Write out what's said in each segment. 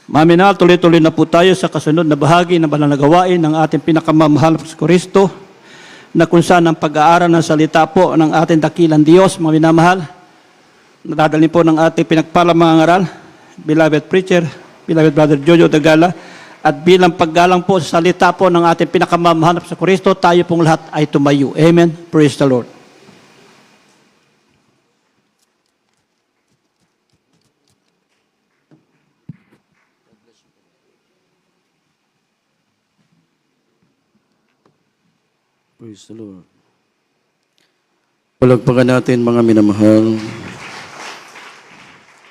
Maminal, tuloy-tuloy na po tayo sa kasunod na bahagi ng banal na gawain ng ating pinakamamahal sa Kristo, na kung saan ang pag-aaral ng salita po ng ating dakilang Diyos, mga minamahal, nadadalhin po ng ating pinagpalang mga ngaral, beloved preacher, beloved brother Jojo Dagala, at bilang paggalang po sa salita po ng ating pinakamamahal sa Kristo, tayo pong lahat ay tumayo. Amen. Praise the Lord. Praise the Lord. Palagpakan natin mga minamahal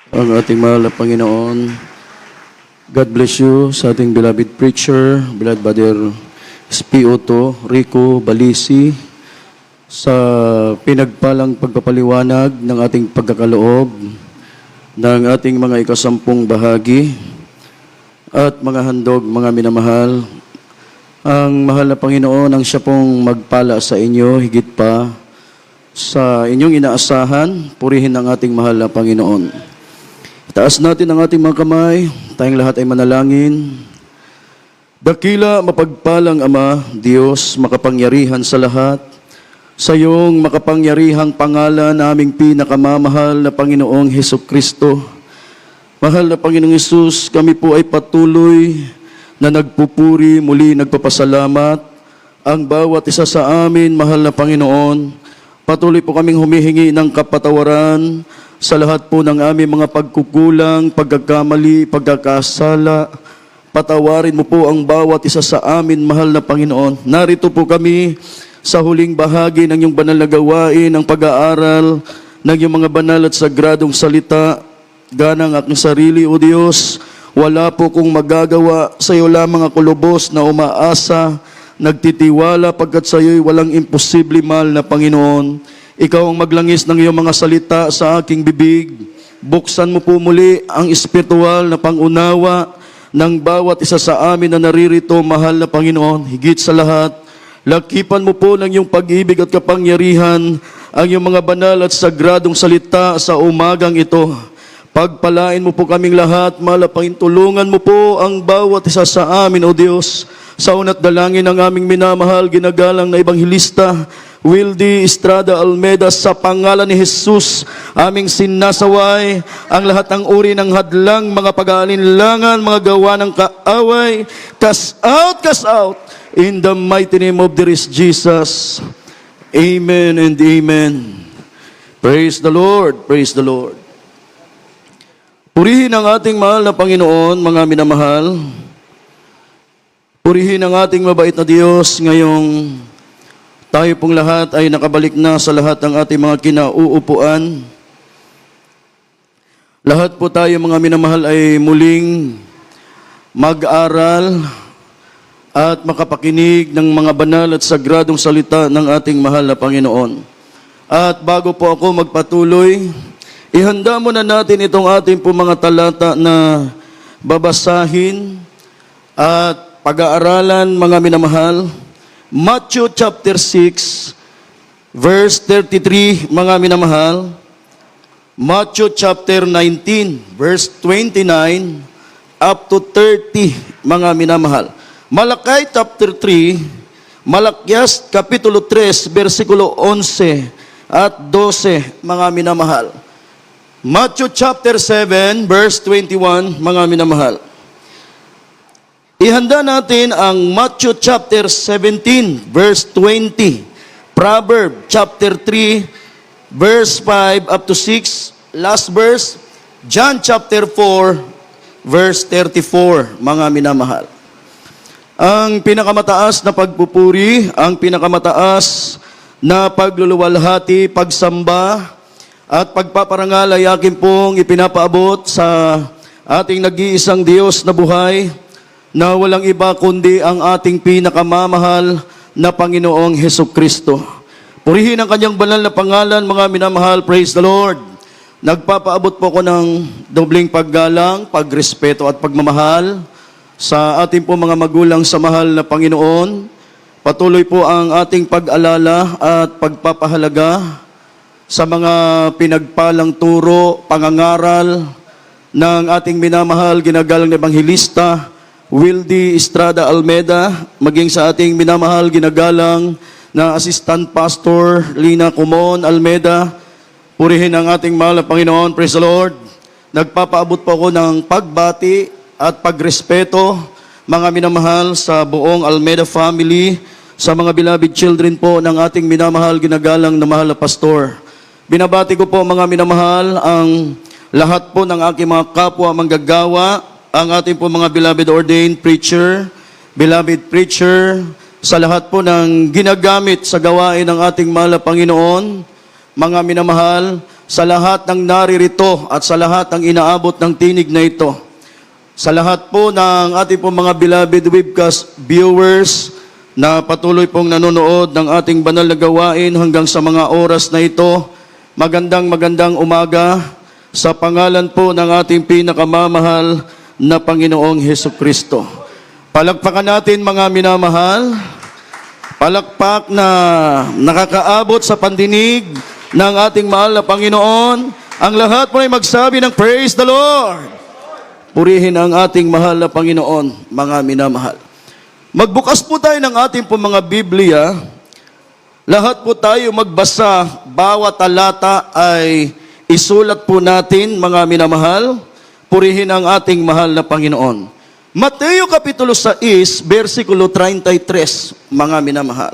ang ating mahal na Panginoon. God bless you sa ating beloved preacher, beloved brother Espioto Rico Balisi, sa pinagpalang pagpapaliwanag ng ating pagkakaloob ng ating mga ikasampung bahagi at mga handog, mga minamahal. Ang mahal na Panginoon ang siya pong magpala sa inyo, higit pa sa inyong inaasahan. Purihin ang ating mahal na Panginoon. Itaas natin ang ating mga kamay, tayong lahat ay manalangin. Dakila, mapagpalang Ama, Diyos, makapangyarihan sa lahat, sa iyong makapangyarihang pangalan na aming pinakamamahal na Panginoong Hesukristo. Mahal na Panginoong Hesus, kami po ay patuloy na nagpupuri, muli nagpapasalamat ang bawat isa sa amin, mahal na Panginoon. Patuloy po kaming humihingi ng kapatawaran sa lahat po ng aming mga pagkukulang, pagkakamali, pagkakasala. Patawarin mo po ang bawat isa sa amin, mahal na Panginoon. Narito po kami sa huling bahagi ng iyong banal na gawain, ang pag-aaral ng iyong mga banal at sagradong salita. Ganang aking sarili, O Diyos, wala po kong magagawa, sa iyo lamang ako lubos na umaasa, nagtitiwala pagkat sa iyo'y walang imposible, mahal na Panginoon. Ikaw ang maglangis ng iyong mga salita sa aking bibig. Buksan mo po muli ang espiritual na pangunawa ng bawat isa sa amin na naririto, mahal na Panginoon. Higit sa lahat, lakipan mo po ng iyong pag-ibig at kapangyarihan ang iyong mga banal at sagradong salita sa umagang ito. Pagpalain mo po kaming lahat, mahal na Panginoon. Tulungan mo po ang bawat isa sa amin, O Diyos. Sa unat dalangin ng aming minamahal, ginagalang na Ebanghilista Wildy Estrada Almeda, sa pangalan ni Jesus, aming sinasaway ang lahat ng uri ng hadlang, mga pag-aalinlangan, mga gawa ng kaaway. Cast out, in the mighty name of dear Jesus. Amen and amen. Praise the Lord, praise the Lord. Purihin ang ating mahal na Panginoon, mga minamahal. Purihin ang ating mabait na Diyos ngayong tayo pong lahat ay nakabalik na sa lahat ng ating mga kinauupuan. Lahat po tayo, mga minamahal, ay muling mag-aral at makapakinig ng mga banal at sagradong salita ng ating mahal na Panginoon. At bago po ako magpatuloy, ihanda muna natin itong ating po mga talata na babasahin at pag-aaralan, mga minamahal. Matthew chapter 6, verse 33, mga minamahal. Matthew chapter 19, verse 29 up to 30, mga minamahal. Malakay chapter 3, Malakyas kapitulo 3, versikulo 11 at 12, mga minamahal. Matthew chapter 7, verse 21, mga minamahal. Ihanda natin ang Matthew chapter 17, verse 20. Proverbs chapter 3, verse 5 up to 6. Last verse, John chapter 4, verse 34, mga minamahal. Ang pinakamataas na pagpupuri, ang pinakamataas na pagluluwalhati, pagsamba, at pagpaparangal ay akin pong ipinapaabot sa ating nag-iisang Diyos na buhay, na walang iba kundi ang ating pinakamamahal na Panginoong Hesukristo. Purihin ang kanyang banal na pangalan, mga minamahal. Praise the Lord. Nagpapaabot po ko ng dobling paggalang, pagrespeto at pagmamahal sa ating po mga magulang sa mahal na Panginoon. Patuloy po ang ating pag-alala at pagpapahalaga sa mga pinagpalang turo, pangangaral ng ating minamahal, ginagalang na Ebanghilista, Wildy Estrada Almeda, maging sa ating minamahal, ginagalang na Assistant Pastor Lina Kumon Almeda. Purihin ang ating mahal na Panginoon. Praise the Lord. Nagpapaabot po ako ng pagbati at pagrespeto, mga minamahal, sa buong Almeda family, sa mga beloved children po ng ating minamahal, ginagalang na mahal na pastor. Binabati ko po, mga minamahal, ang lahat po ng aking mga kapwa manggagawa, ang ating po mga beloved ordained preacher, beloved preacher, sa lahat po ng ginagamit sa gawain ng ating mahal na Panginoon, mga minamahal, sa lahat ng naririto at sa lahat ng inaabot ng tinig na ito, sa lahat po ng ating po mga beloved webcast viewers na patuloy pong nanonood ng ating banal na gawain hanggang sa mga oras na ito, magandang umaga sa pangalan po ng ating pinakamamahal na Panginoong Hesukristo. Palakpakan natin, mga minamahal. Palakpak na nakakaabot sa pandinig ng ating mahal na Panginoon. Ang lahat po ay magsabi ng praise the Lord. Purihin ang ating mahal na Panginoon, mga minamahal. Magbukas po tayo ng ating po mga Biblia. Lahat po tayo magbasa. Bawat talata ay isulat po natin, mga minamahal. Purihin ang ating mahal na Panginoon. Mateo Kapitulo 6, versikulo 33, mga minamahal.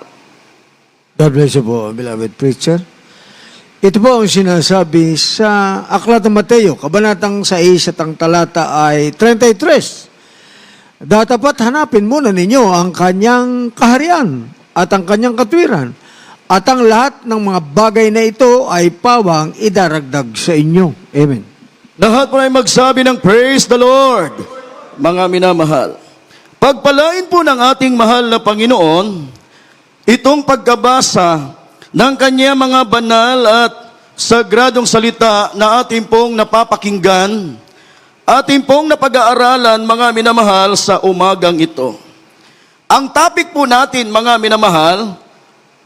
God bless you po, beloved preacher. Ito po ang sinasabi sa Aklat ng Mateo, Kabanatang 6 at ang talata ay 33. Dapat hanapin muna ninyo ang kanyang kaharian at ang kanyang katwiran, at ang lahat ng mga bagay na ito ay pawang idaragdag sa inyo. Amen. Lahat po ay magsabi ng praise the Lord, mga minamahal. Pagpalain po ng ating mahal na Panginoon itong pagkabasa ng kanya mga banal at sagradong salita na ating pong napapakinggan, ating pong napag-aaralan, mga minamahal, sa umagang ito. Ang topic po natin, mga minamahal,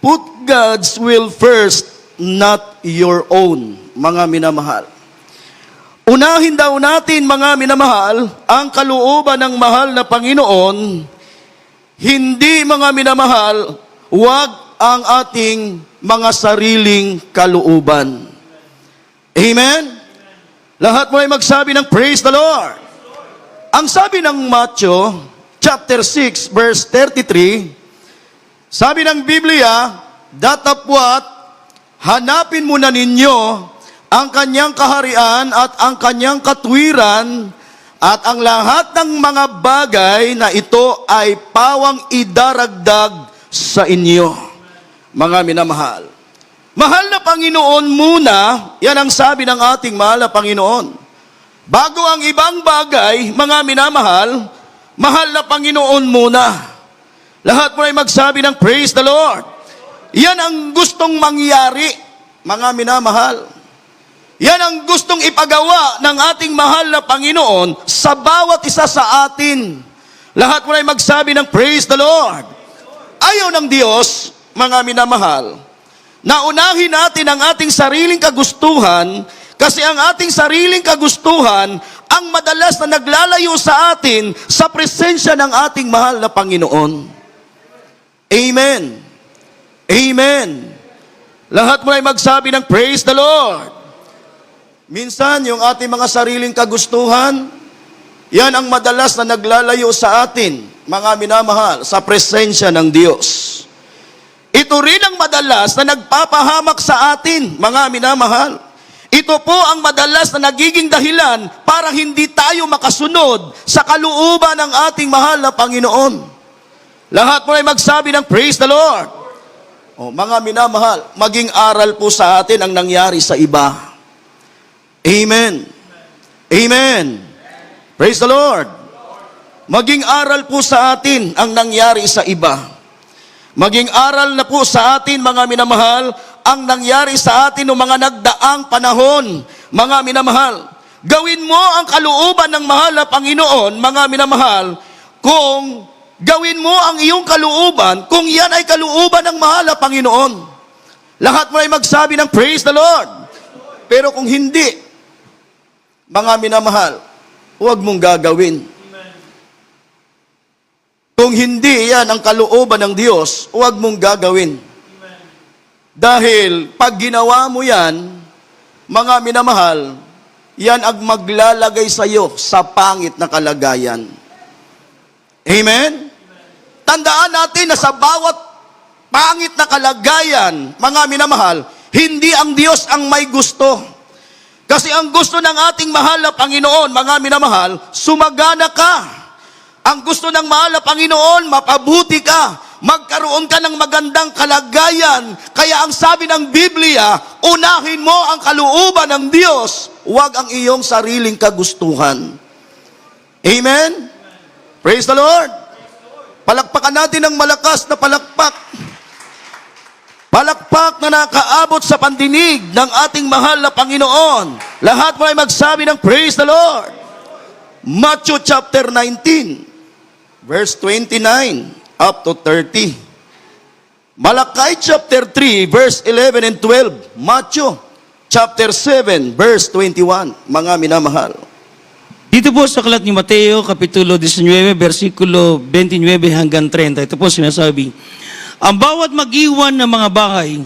put God's will first, not your own, mga minamahal. Unahin daw natin, mga minamahal, ang kalooban ng mahal na Panginoon. Hindi, mga minamahal, wag ang ating mga sariling kalooban. Amen? Lahat mo ay magsabi ng praise the Lord. Ang sabi ng Matthew, chapter 6, verse 33, sabi ng Biblia, datapwat, hanapin muna ninyo ang kanyang kaharian at ang kanyang katwiran, at ang lahat ng mga bagay na ito ay pawang idaragdag sa inyo. Mga minamahal. Mahal na Panginoon muna, yan ang sabi ng ating mahal na Panginoon. Bago ang ibang bagay, mga minamahal, mahal na Panginoon muna. Lahat po ay magsabi ng praise the Lord. Yan ang gustong mangyari, mga minamahal. Yan ang gustong ipagawa ng ating mahal na Panginoon sa bawat isa sa atin. Lahat po ay magsabi ng praise the Lord. Ayaw ng Diyos, mga minamahal, na unahin natin ang ating sariling kagustuhan, kasi ang ating sariling kagustuhan ang madalas na naglalayo sa atin sa presensya ng ating mahal na Panginoon. Amen. Amen. Lahat mo ay magsabi ng praise the Lord. Minsan, yung ating mga sariling kagustuhan, yan ang madalas na naglalayo sa atin, mga minamahal, sa presensya ng Diyos. Ito rin ang madalas na nagpapahamak sa atin, mga minamahal. Ito po ang madalas na nagiging dahilan para hindi tayo makasunod sa kalooban ng ating mahal na Panginoon. Lahat mo ay magsabi ng praise the Lord. O, mga minamahal, maging aral po sa atin ang nangyari sa iba. Amen. Amen. Praise the Lord. Maging aral po sa atin ang nangyari sa iba. Maging aral na po sa atin, mga minamahal, ang nangyari sa atin noong mga nagdaang panahon. Mga minamahal, gawin mo ang kalooban ng mahal na Panginoon, mga minamahal, kung gawin mo ang iyong kalooban, kung yan ay kalooban ng mahal na Panginoon. Lahat mo ay magsabi ng praise the Lord. Pero kung hindi, mga minamahal, huwag mong gagawin. Kung hindi yan ang kalooban ng Diyos, huwag mong gagawin. Dahil pag ginawa mo yan, mga minamahal, yan ang maglalagay sa iyo sa pangit na kalagayan. Amen? Tandaan natin na sa bawat pangit na kalagayan, mga minamahal, hindi ang Diyos ang may gusto. Kasi ang gusto ng ating mahal na Panginoon, mga minamahal, sumagana ka. Ang gusto ng mahal na Panginoon, mapabuti ka, magkaroon ka ng magandang kalagayan. Kaya ang sabi ng Biblia, unahin mo ang kalooban ng Diyos, huwag ang iyong sariling kagustuhan. Amen? Praise the Lord! Palakpakan natin ng malakas na palakpak. Palakpak na nakaabot sa pandinig ng ating mahal na Panginoon. Lahat mo ay magsabi ng Praise the Lord! Matthew chapter 19. Verse 29 up to 30. Malakay chapter 3, verse 11 and 12. Matthew chapter 7, verse 21. Mga minamahal. Dito po sa aklat ni Mateo, Kapitulo 19, versikulo 29 hanggang 30. Ito po sinasabi, ang bawat mag-iwan ng mga bahay,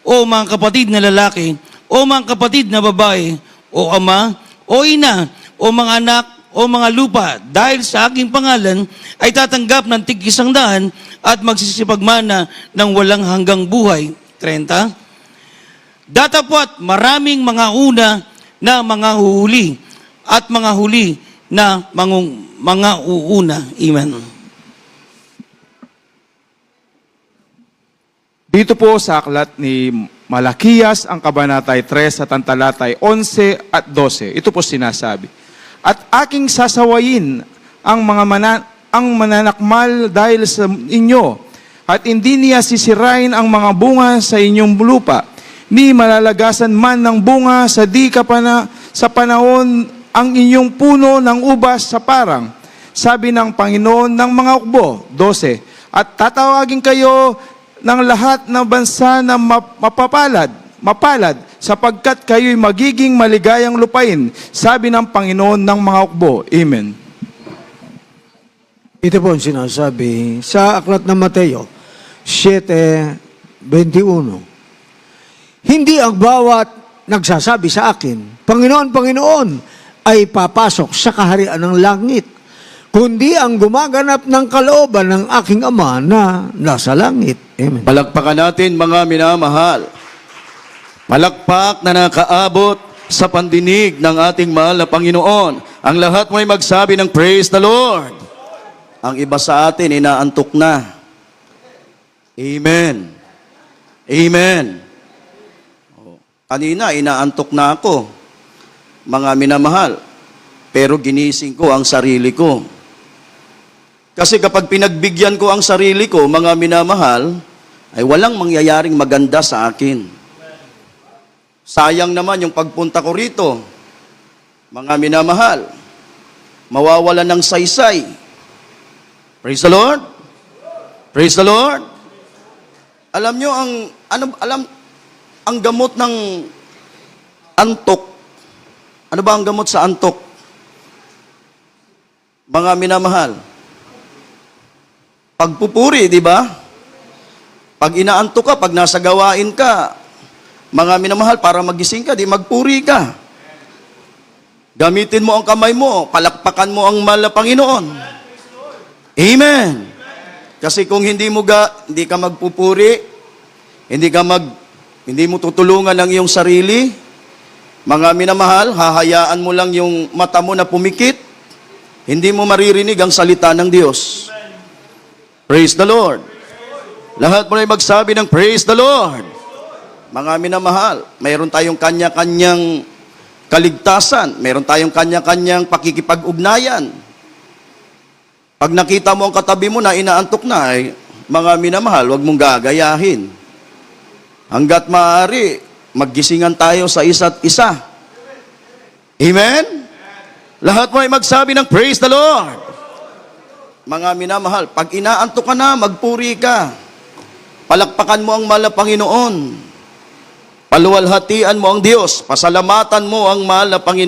o mga kapatid na lalaki, o mga kapatid na babae, o ama, o ina, o mga anak, o mga lupa, dahil sa aking pangalan, ay tatanggap ng tig-100 at magsisipagmana ng walang hanggang buhay. 30. Datapwat maraming mga una na mga huhuli at mga huli na mga uuna. Amen. Dito po sa aklat ni Malakiyas, ang kabanatay 3 at ang talatay 11 at 12. Ito po sinasabi. At aking sasawayin ang mananakmal dahil sa inyo, at hindi niya sisirain ang mga bunga sa inyong lupa, ni malalagasan man ng bunga sa sa panahon ang inyong puno ng ubas sa parang. Sabi ng Panginoon ng mga ukbo, 12, at tatawagin kayo ng lahat ng bansa na mapalad, sapagkat kayo'y magiging maligayang lupain, sabi ng Panginoon ng mga ukbo. Amen. Ito po ang sinasabi sa aklat ng Mateo 7:21. Hindi ang bawat nagsasabi sa akin, Panginoon, Panginoon, ay papasok sa kaharian ng langit, kundi ang gumaganap ng kalooban ng aking Ama na nasa langit. Amen. Palakpakan natin, mga minamahal. Palakpak na nakaabot sa pandinig ng ating mahal na Panginoon. Ang lahat mo ay magsabi ng Praise the Lord. Ang iba sa atin, inaantok na. Amen. Amen. Kanina, inaantok na ako, mga minamahal. Pero ginising ko ang sarili ko. Kasi kapag pinagbigyan ko ang sarili ko, mga minamahal, ay walang mangyayaring maganda sa akin. Sayang naman yung pagpunta ko rito. Mga minamahal, mawawala ng saysay. Praise the Lord. Praise the Lord. Alam nyo ang gamot ng antok. Ano ba ang gamot sa antok? Mga minamahal, pagpupuri, di ba? Pag inaantok ka, pag nasa gawain ka, mga minamahal, para magising ka, di magpuri ka. Gamitin mo ang kamay mo, palakpakan mo ang mahal na Panginoon. Amen. Kasi kung hindi ka magpupuri, hindi mo tutulungan ang iyong sarili, mga minamahal, hahayaan mo lang yung mata mo na pumikit, hindi mo maririnig ang salita ng Diyos. Praise the Lord. Lahat mo na magsabi ng Praise the Lord. Mga minamahal, mayroon tayong kanya-kanyang kaligtasan, mayroon tayong kanya-kanyang pakikipag-ugnayan. Pag nakita mo ang katabi mo na inaantok na, mga minamahal, huwag mong gagayahin. Hanggat maaari, maggisingan tayo sa isa't isa. Amen? Lahat mo ay magsabi ng Praise the Lord. Mga minamahal, pag inaantok ka na, magpuri ka. Palakpakan mo ang mahal na Panginoon. Paluwalhatian mo ang Diyos. Pasalamatan mo ang mahal na Panginoon.